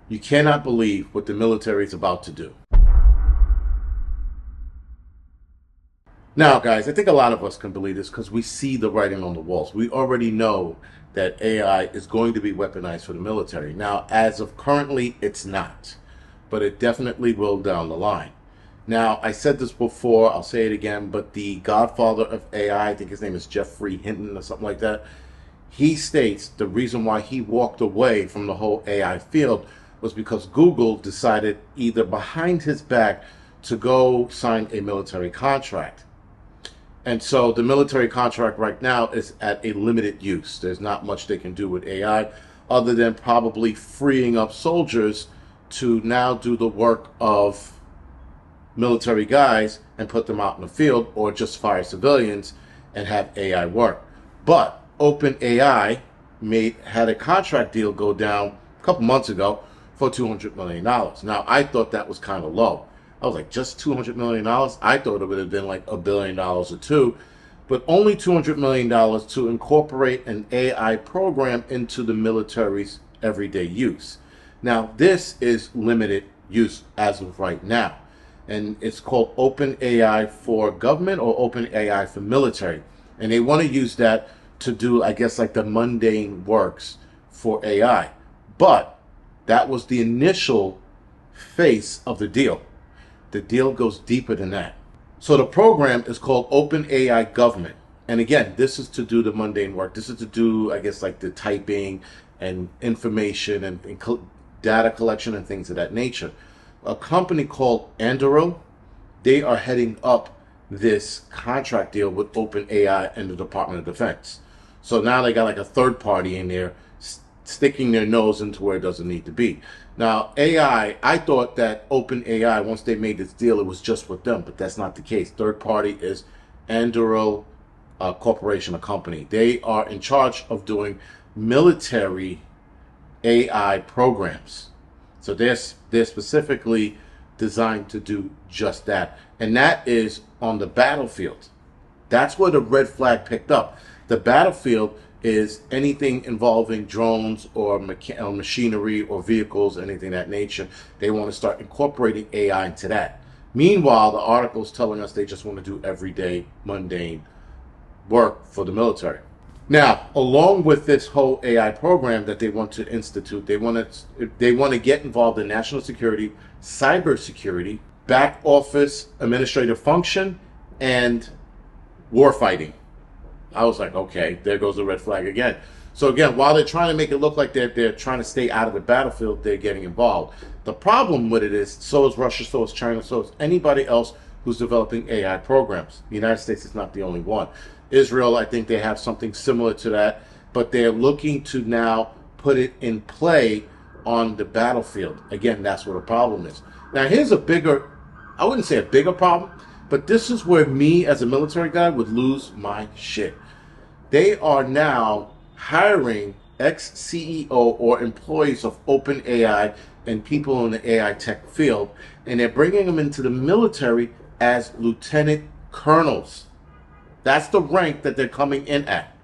You cannot believe what the military is about to do. Now, guys, I think a lot of us can believe this because we see the writing on the walls. We already know that AI is going to be weaponized for the military. Now, as of currently, it's not, but it definitely will down the line. Now, I said this before, I'll say it again, but the godfather of AI, I think his name is Jeffrey Hinton or something like that, he states the reason why he walked away from the whole AI field was because Google decided, either behind his back, to go sign a military contract. And so the military contract right now is at a limited use. There's not much they can do with AI other than probably freeing up soldiers to now do the work of military guys and put them out in the field, or just fire civilians and have AI work. But OpenAI had a contract deal go down a couple months ago for $200 million. Now, I thought that was kind of low. I was like, just $200 million? I thought it would have been like $1 billion or two, but only $200 million to incorporate an AI program into the military's everyday use. Now, this is limited use as of right now, and it's called OpenAI for government or OpenAI for military, and they want to use that to do, I guess, like the mundane works for AI. But that was the initial face of the deal. The deal goes deeper than that. So the program is called OpenAI Government. And again, this is to do the mundane work. This is to do, I guess, like the typing and information and data collection and things of that nature. A company called Anduril, they are heading up this contract deal with OpenAI and the Department of Defense. So now they got like a third party in there sticking their nose into where it doesn't need to be. Now, AI, I thought that OpenAI, once they made this deal, it was just with them, but that's not the case. Third party is Anduril Corporation, a company. They are in charge of doing military AI programs. So they're specifically designed to do just that. And that is on the battlefield. That's where the red flag picked up. The battlefield is anything involving drones or machinery or vehicles, anything of that nature. They want to start incorporating AI into that. Meanwhile, the article is telling us they just want to do everyday, mundane work for the military. Now, along with this whole AI program that they want to institute, they want to get involved in national security, cybersecurity, back office, administrative function, and warfighting. I was like, okay, there goes the red flag again. So again, while they're trying to make it look like they're trying to stay out of the battlefield, they're getting involved. The problem with it is, so is Russia, so is China, so is anybody else who's developing AI programs. The United States is not the only one. Israel, I think they have something similar to that, but they're looking to now put it in play on the battlefield. Again, that's what the problem is. Now, here's a bigger, I wouldn't say a bigger problem, but this is where me as a military guy would lose my shit. They are now hiring ex-CEO or employees of OpenAI and people in the AI tech field, and they're bringing them into the military as lieutenant colonels. That's the rank that they're coming in at.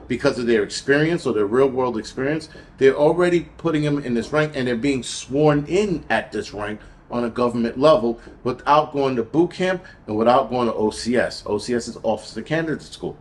Because of their experience or their real-world experience, they're already putting them in this rank, and they're being sworn in at this rank on a government level without going to boot camp and without going to OCS. OCS is Officer Candidate School.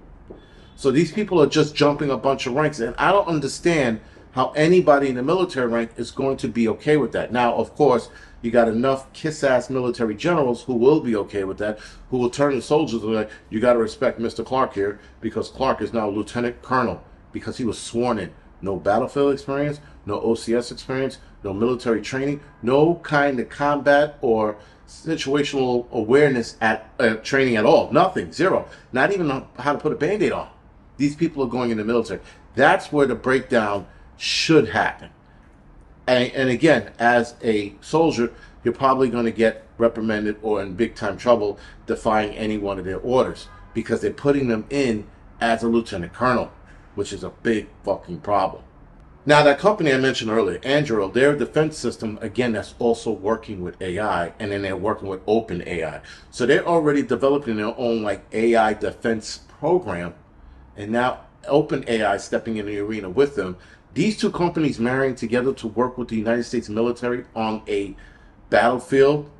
So these people are just jumping a bunch of ranks, and I don't understand how anybody in the military rank is going to be okay with that. Now, of course, you got enough kiss-ass military generals who will be okay with that, who will turn to soldiers and be like, you got to respect Mr. Clark here, because Clark is now Lieutenant Colonel, because he was sworn in. No battlefield experience, no OCS experience, no military training, no kind of combat or situational awareness at training at all. Nothing, zero. Not even how to put a Band-Aid on. These people are going in the military. That's where the breakdown should happen. And again, as a soldier, you're probably going to get reprimanded or in big time trouble defying any one of their orders, because they're putting them in as a lieutenant colonel, which is a big fucking problem. Now, that company I mentioned earlier, Anduril, their defense system, again, that's also working with AI, and then they're working with OpenAI. So they're already developing their own like AI defense program, and now OpenAI stepping in the arena with them These two companies marrying together to work with the United States military on a battlefield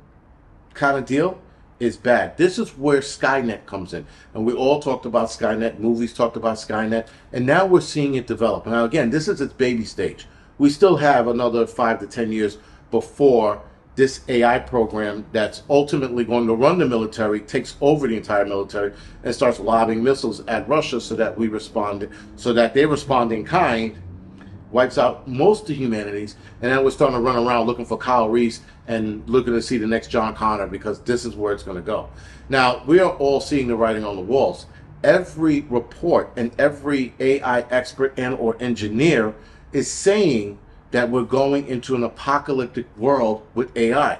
kind of deal is bad. This is where Skynet comes in. And we all talked about Skynet, movies talked about Skynet, and now we're seeing it develop. Now, again, this is its baby stage. We still have another 5 to 10 years before this AI program that's ultimately going to run the military takes over the entire military and starts lobbing missiles at Russia so that they respond in kind, wipes out most of humanities, and then we're starting to run around looking for Kyle Reese and looking to see the next John Connor, because this is where it's going to go. Now, we are all seeing the writing on the walls. Every report and every AI expert and or engineer is saying that we're going into an apocalyptic world with AI.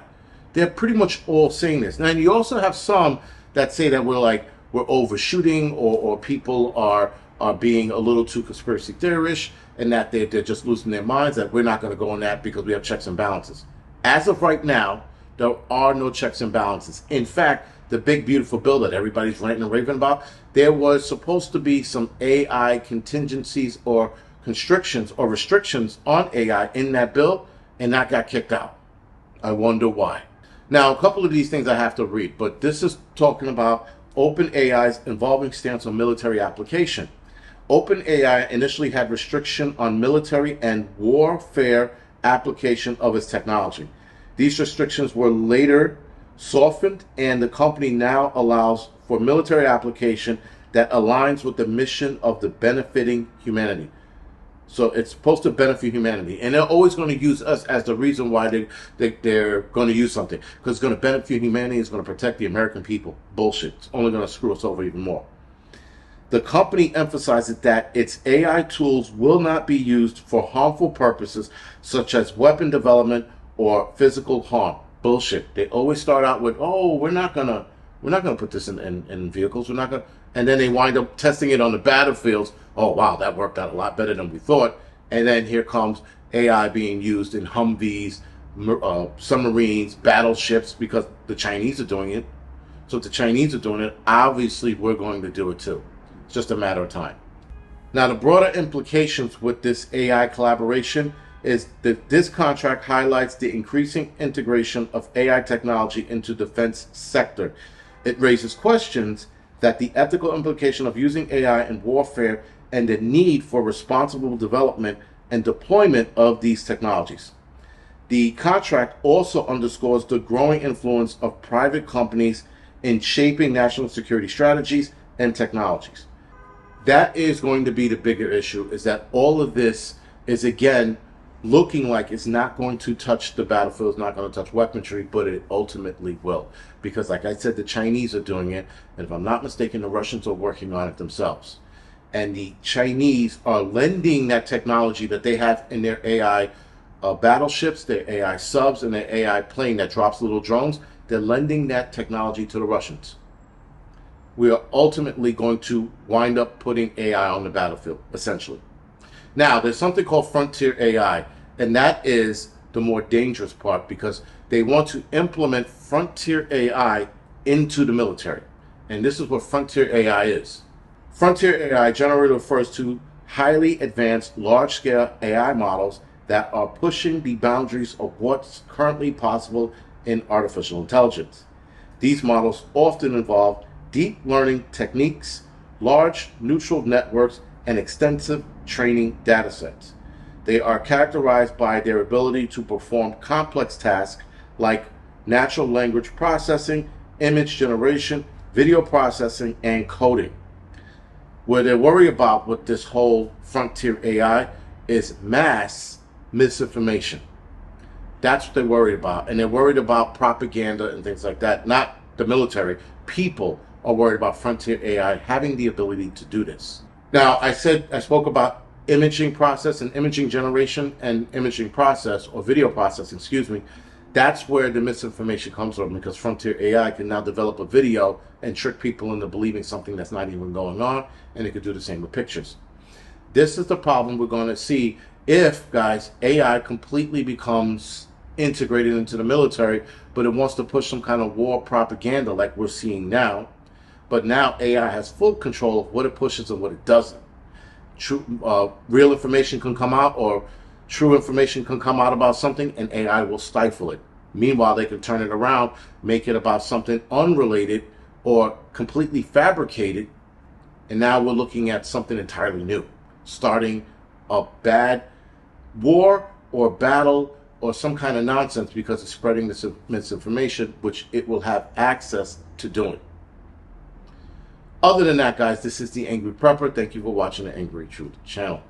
They're pretty much all saying this. Now, you also have some that say that we're overshooting, or people are being a little too conspiracy theorish, and that they're just losing their minds, that we're not going to go on that because we have checks and balances. As of right now, there are no checks and balances. In fact, the big beautiful bill that everybody's ranting and raving about, there was supposed to be some AI contingencies or constrictions or restrictions on AI in that bill, and that got kicked out. I wonder why. Now, a couple of these things I have to read, but this is talking about OpenAI's evolving stance on military application. OpenAI initially had restriction on military and warfare application of its technology. These restrictions were later softened, and the company now allows for military application that aligns with the mission of the benefiting humanity. So it's supposed to benefit humanity, and they're always going to use us as the reason why they're going to use something, because it's going to benefit humanity, it's going to protect the American people. Bullshit. It's only going to screw us over even more. The company emphasizes that its AI tools will not be used for harmful purposes such as weapon development or physical harm. Bullshit. They always start out with, "Oh, we're not gonna put this in vehicles. We're not gonna," and then they wind up testing it on the battlefields. Oh wow, that worked out a lot better than we thought. And then here comes AI being used in Humvees, submarines, battleships, because the Chinese are doing it. So if the Chinese are doing it, obviously we're going to do it too. It's just a matter of time. Now, the broader implications with this AI collaboration is that this contract highlights the increasing integration of AI technology into the defense sector. It raises questions that the ethical implication of using AI in warfare and the need for responsible development and deployment of these technologies. The contract also underscores the growing influence of private companies in shaping national security strategies and technologies. That is going to be the bigger issue, is that all of this is, again, looking like it's not going to touch the battlefield, it's not going to touch weaponry, but it ultimately will. Because, like I said, the Chinese are doing it, and if I'm not mistaken, the Russians are working on it themselves. And the Chinese are lending that technology that they have in their AI battleships, their AI subs, and their AI plane that drops little drones. They're lending that technology to the Russians. We are ultimately going to wind up putting AI on the battlefield, essentially. Now, there's something called frontier AI, and that is the more dangerous part, because they want to implement frontier AI into the military. And this is what frontier AI is. Frontier AI generally refers to highly advanced, large-scale AI models that are pushing the boundaries of what's currently possible in artificial intelligence. These models often involve deep learning techniques, large neural networks, and extensive training datasets. They are characterized by their ability to perform complex tasks like natural language processing, image generation, video processing, and coding. Where they're worried about with this whole frontier AI is mass misinformation. That's what they're worried about. And they're worried about propaganda and things like that. Not the military. People are worried about frontier AI having the ability to do this. Now, I spoke about imaging process and imaging generation and imaging process, or video processing, excuse me. That's where the misinformation comes from, because frontier AI can now develop a video and trick people into believing something that's not even going on, and it could do the same with pictures. This is the problem we're going to see if, guys, AI completely becomes integrated into the military, but it wants to push some kind of war propaganda like we're seeing now. But now AI has full control of what it pushes and what it doesn't. real information can come out, or true information can come out about something, and AI will stifle it. Meanwhile, they can turn it around, make it about something unrelated or completely fabricated, and now we're looking at something entirely new, starting a bad war or battle or some kind of nonsense because it's spreading this misinformation, which it will have access to doing. Other than that, guys, this is the Angry Prepper. Thank you for watching the Angry Truth channel.